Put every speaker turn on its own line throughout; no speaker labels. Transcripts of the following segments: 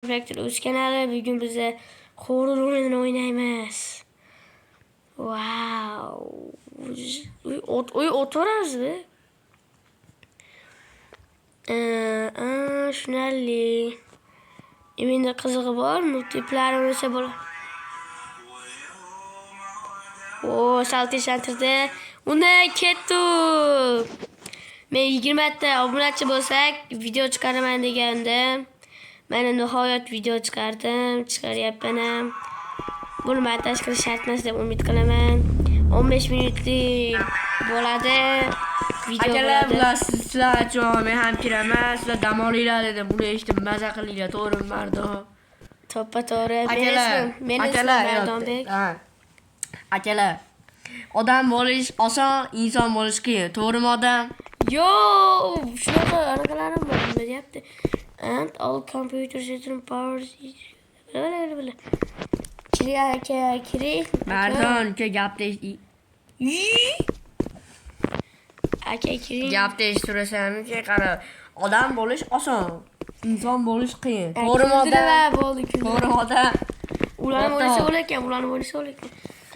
Fractal o'z kanali. Bugun biza horror o'yinini o'ynaymiz. Wow. O'tiramiz-mi? Shunali. Menda qizig'i bor, multiplayer o'ynasa bo'ladi. Saltishlantirdi. Uni ketdik. Men 20 ta obunachi bo'lsak, video chiqaraman degandim. Mana nihoyat video chiqaryapman ham. Buni montaj qilish shart emas deb umid qilaman. 15 minutlik bo'ladi. Video bo'ladi.
Akalar, sizlar uchun men ham kiraman. Sizlar dam olinglar dedim. Buni eshitib maza qilinglar, to'g'rimi, Mardon?
To'ppa-to'g'ri. Men Mardonbek.
Akalar. Odam bo'lish oson, inson bo'lish qiyin. To'g'rimi odam?
Yo, shunaqa anaqalarim bor, nima deyapti? And all computer system powers. Kirik.
Mardon, gapni
Aka kirik.
Gapni eshitirasanmi? Qara, odam bo'lish oson, inson bo'lish qiyin. To'g'rimi odam? To'g'rimi odam?
Ularni o'ylasa bo'larkan,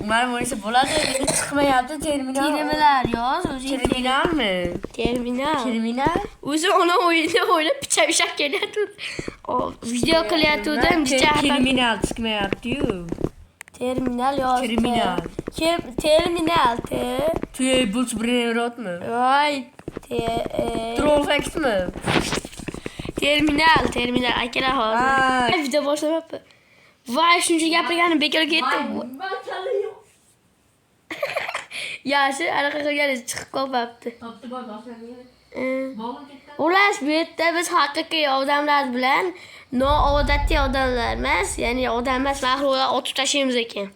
Ular bo'lsa bo'ladi, lekin chiqmayapti terminal.
Terminal yoz, o'zing
Terminalmi?
Terminal. O'zi ona o'yinda o'ynab picha kelyapti. Video qilyapti-da,
terminal chiqmayapti-yu.
Terminal yoz. Terminal.
Tuya bulch birinrotmi?
Voy,
Trollfaxmi?
Terminal akalar hozir. Video boshlamabdi. Voy, shuncha gapirganim bekorga ketdi. Yaxshi, anaqa qilganingiz chiqib qolibdi. Ular bu yerda biz haqiqiy odamlar bilan noodatiy odamlar emas, ya'ni odam emas, mahluqlar otib tashlaymiz ekan.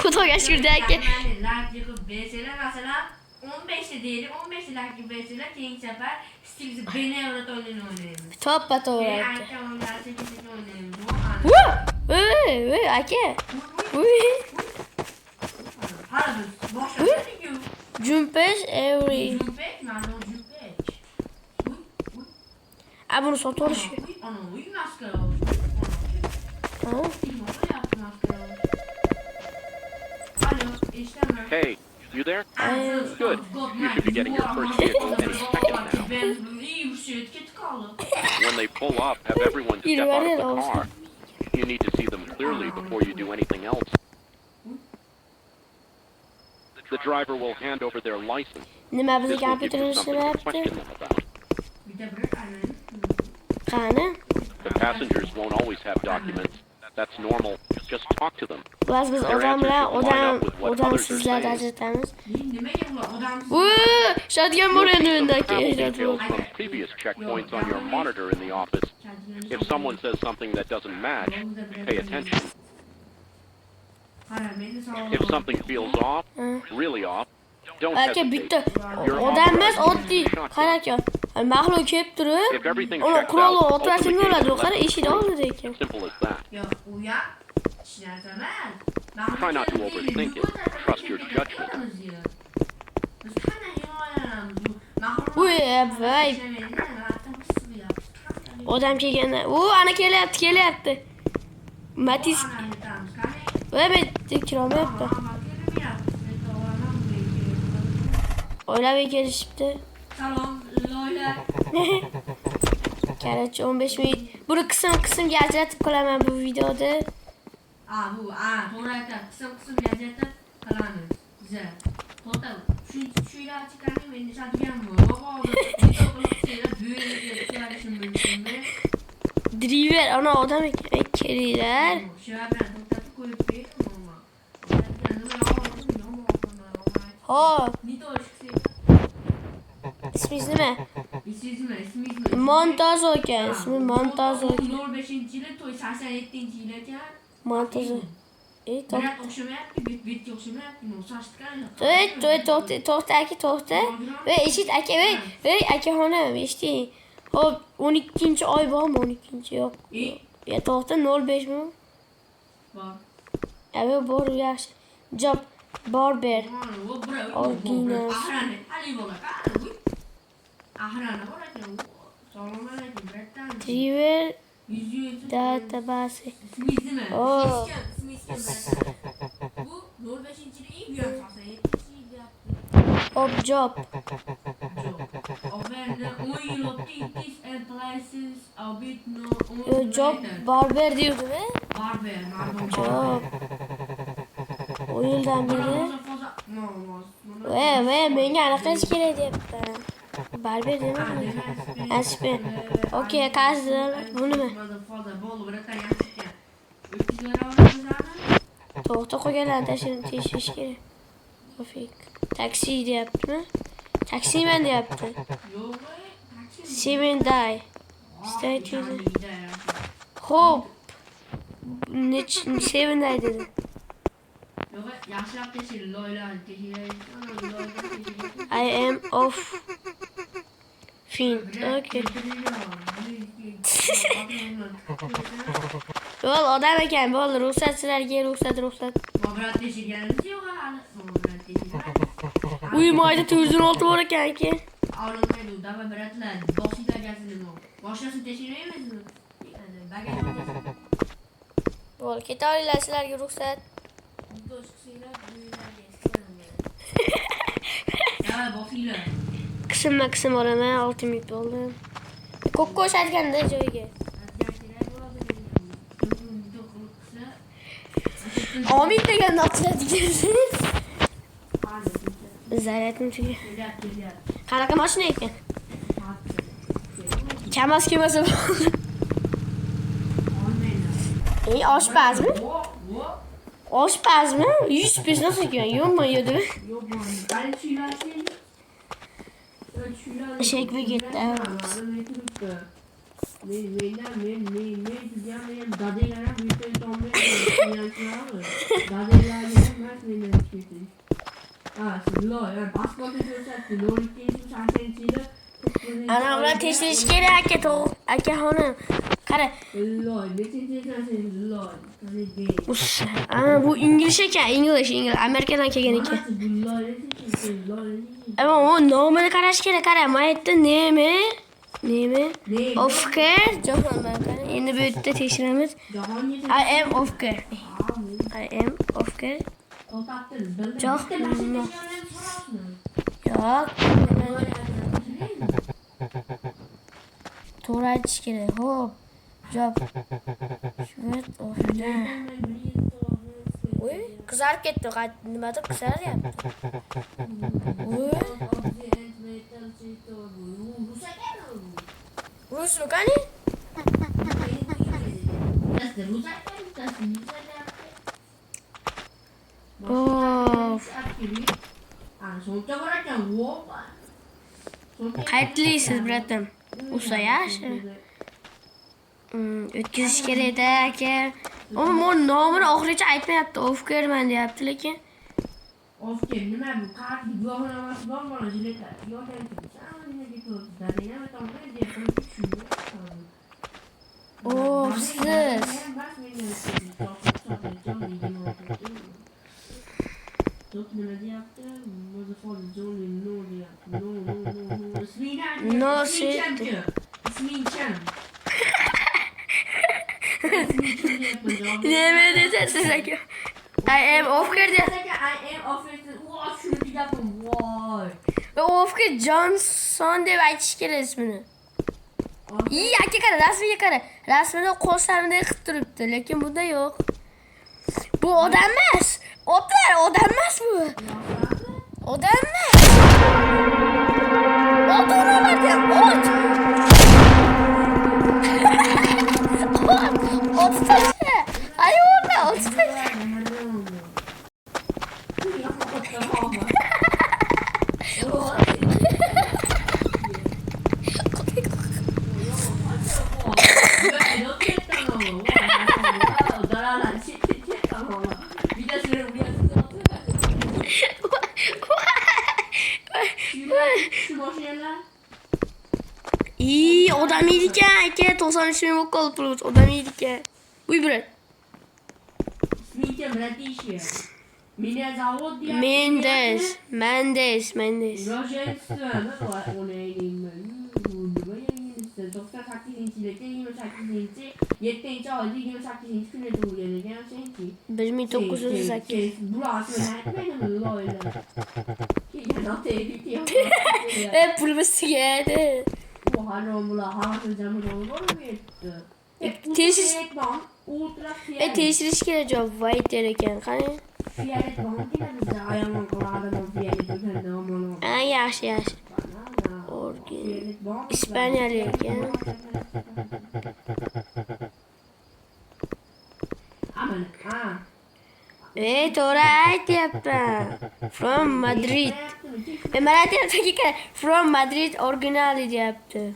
Xudoga shukr aka.
Like yig'ib bersalar, masalan, 15 ta deylik, 15 ta like bersalar, keyingi safar Steve Benevrat o'yinini o'ynaymiz.
To'ppa-to'g'ri aka.
Aka o'yinlarni o'ynaymiz.
Voy, aka. Jumpesh every. Bunu satış.
Hey, you there? Good. You should be getting your first vehicle any second now. When they pull up, have everyone step out of the car. You need to see them clearly before you do anything else. The driver will hand over their license. This will give you something to question them about. The passengers won't always have documents. That's normal. Just talk to them. Their answers should line up with what others are saying.
Shotgun
You'll see some travel details from previous checkpoints on your monitor in the office. If someone says something that doesn't match, pay attention. If something feels off, really off, don't
Aka bitta
hesitate.
odam emas, oddiy. Qara aka. Mahluq kelib turib, uni qurolni o'tirasam bo'ladi, qara eshik oldida ekan.
Simple as that. Try not to overthink it. Trust your judgment.
Voy. Odam kelganda, ana kelyapti. Matiz. Voy, men kirolmayapti. Oylab kelishibdi.
Salom, Lola.
Qarach 15 minut. Buni qismga ajratib qolaman bu videoda.
To'g'ri aytadi. Qismga ajratib qolamiz. Güzel. To'xta. Shuylar chiqarib endi sotganmi?
Driver, ana odam ekan. Kelinglar. Hop. İsmingiz nima?
İsmi.
Montazo ekan. İsmi Montazo.
05-yili, to'y 87-yil ekan.
Montazo.
Biroq o'xshamayapti, betga o'xshamayapti,
To'xta aka, to'xta. Voy, eshit aka, voy, akaxonim, eshiting. Hop, 12-oy bormi? 12 yo'q. Ya to'xta, 05 mi?
Bor.
Ava bor, yaxshi. Job barber.
Original. Ali bo'lar. Ahrani bor ekan. Salom alaykum, bratdan.
Driver
Yüzüyorsun.
Database.
İsmi izi mi?
Oo.
İsmi iskem. Bu Nor 5'in iyi bir yön kalsa. 70 iyi yaptı.
Hop job.
Over 10 yıl optics and places a bit no
Job barber diyor değil mi?
Barber.
Job. O yıldan beri. Menga anaqancha kerak deyapti. Barber demadimi? Aspen. Okey, qaysidir? Bunimi? To'xta qo'yganlarni tashish kerak. Pofik. Taksi deyaptimi? Taksiman deyapti. Seven die. Stay tuned. Hop. Seven die dedi. I am off. Fin. Okay. Yo'q, odam ekan. Bo'ldi, ruxsat sizlarga, ruxsat. Uy, mayda 406 bor ekan aka. Bo'ldi, keta olinglar, sizlarga ruxsat. Qism olaman, 6 minut bo'ldi. Ko'p ko'rsatganda joyiga. Omid degan naqshlatgansiz. Zaryadim tuga. Qanaqa mashina ekan? Kamaz kelmasa bo'ldi. Oshpazmi? Oshpazmi? 100 pes nasıl ekan? Yo'qmi, yo'qmi? Shek bir gitti. Ana ulan tekshirish kerak aka xonim. Qara. Ana bu İngiliz ekan, English. Amerikadan kelgan ekan. Ama o nomini qarash kerak. Qara, men aytdim nemi? Ofker. Jahon qara. Endi bu yerda tekshiramiz. I am Ofker. Jahon. Yo'q. To'g'ri aytish kerak. Hop. Job. Shvert ofda. Oy, qizarib ketdi. Nimadir qizaryapti. Oy. Ruslu qani? Of. Qayerlisiz, bratim? Usta yaxshi. O'tkazish kerak aka. Men nomini oxirigacha aytmayapti. Ofkerman deyapti, lekin.
Ofker nima bu? Qart guvohnomasi bormi? Jiletlar.
Siz. No shit. Ne dediniz aka? I am Ofker diye. Ofker Johnson deb aytish kerak ismini. İyi aka qara, rasmiga qara. Rasmida qo'llarimda qilib turibdi, lekin bunda yo'q. Bu odam emas. Otlar odam emas bu. Odam emas. Oto'ralarga ot. Ot taşı. Ay orada ot taşı. İyi, odam iyiyken aka 93 bin kalıp durmuş. Odam iyiyken. Buyur brat. Mendes.
1998-yilda 28-7-oyda 28 kunda tug'ilgan ekan senchi.
1908.
Bular aytmaydimi loylar. Keyin otaydi.
Pul bisigadi.
Bu harom bular havasız jamı bo'lib ketdi.
Teşhis-
ultra
Tekshirish kerak javob void der ekan. Qani?
fiyalet bo'lgan bizda ayollar qiladigan fiyalet o'zini omon.
Yaxshi, yaxshi. İspaniyalik ekan.
Aman, ha.
To'g'ri aytyapman. From Madrid. Mana aytyaptiki, from Madrid original deyapti.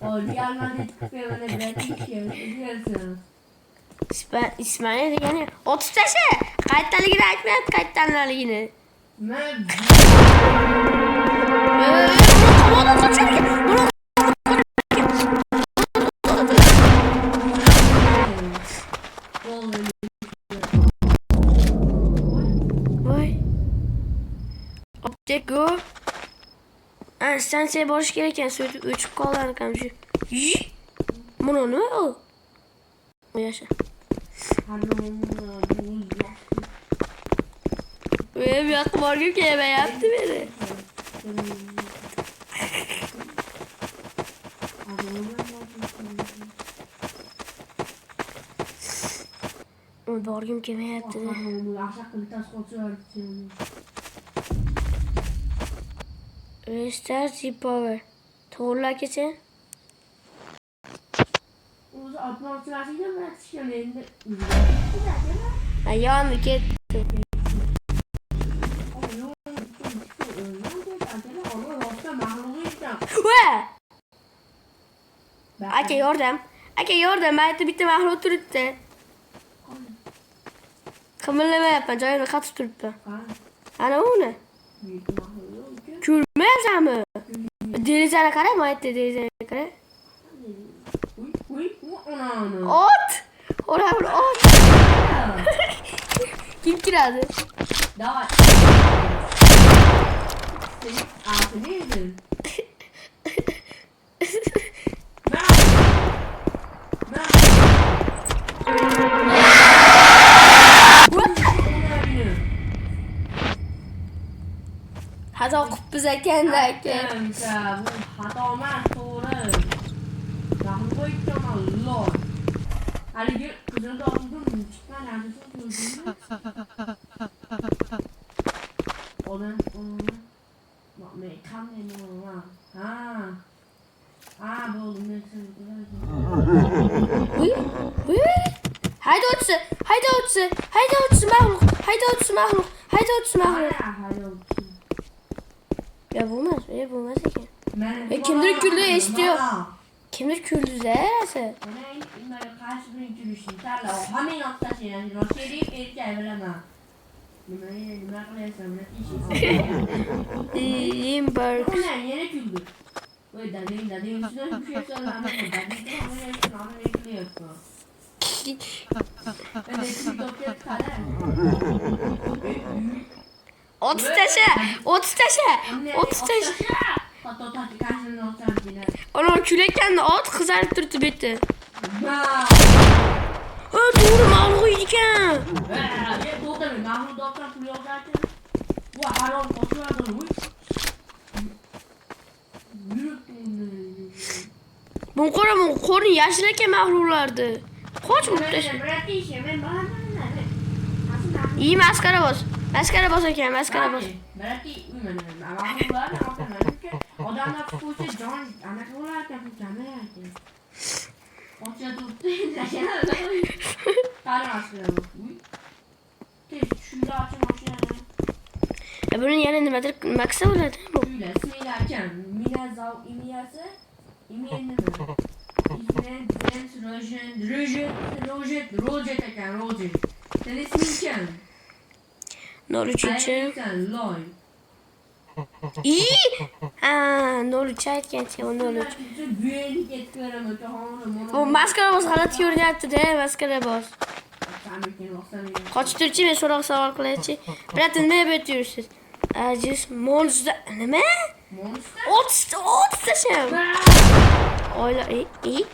Real Madrid kupayona bilan
İsmail degani 30 tashi. Qayerdaligini aytmayapti, qayerdanligini. Voy. Object go. Stansiyaga borish kerak ekan, so'yib o'chib qolgan ekan shu. Buni nima u? Yasha. Bu yoqqa borgim kelmayapti meni. Borgim kelmayapti. Restart the power. To'g'ri kecha.
O'zi atmospirasiga bilatishgan endi.
Ayağım gitti. Aka yordam. Aka yordam. Mayda bitta mahluq turibdi. Qimirlamayapman, joyimda qatib turibman. Ana uni. Ko'rmayapsanmi? Derazaga qara, mayda derazaga qara. Ot! Ora bir ot. Kim kiradi?
Davay. Senin ağzı neydi?
Xato qilib biz ekanda aka.
Bu xato emas, to'g'ri. Rahmi qo'yibman, lol. Haligi qizil dog'dan chiqqan narsasini ko'rdingmi? Odam, bak men qanday bo'laman? Ha, bo'ldi, men
Uy. Haydovchi mahluq. Ya bo'lmas ekan. Kimdir kuldi eshitiyor. Kimdir kuldi zarasi. Limburg. Otuz taşı. Ona külekten ot kızarıp durdu bitti. Doğru mahluğu iken. Bu korun yaşlıyken mahluğlardı. Koç muhteşem. İyi maskara bas. Maskara bas.
Berarti mahlular odamlar fuqaroga jon anaqa ta'minlayapti. Ocha turibdi, qaramaslar. Tez shunda ochib mashinani.
Bunun yana nimadir maksa bo'ladi bu?
Shunda singlarkan, minazav imiyasi, imiy nima? Rojet ekan, Rojet. Sen isming kim?
03'ü. İyi. 03 aytgan sen 03. Bu maskara bos g'alati ko'rinyapti-da, maskara bos. Qochib turchi, men so'roq savol qilaychi. Bilatsiz, nima deb yuribsiz? Ajiz monster nima?
Monster?
30 tasham. oyla... İyi.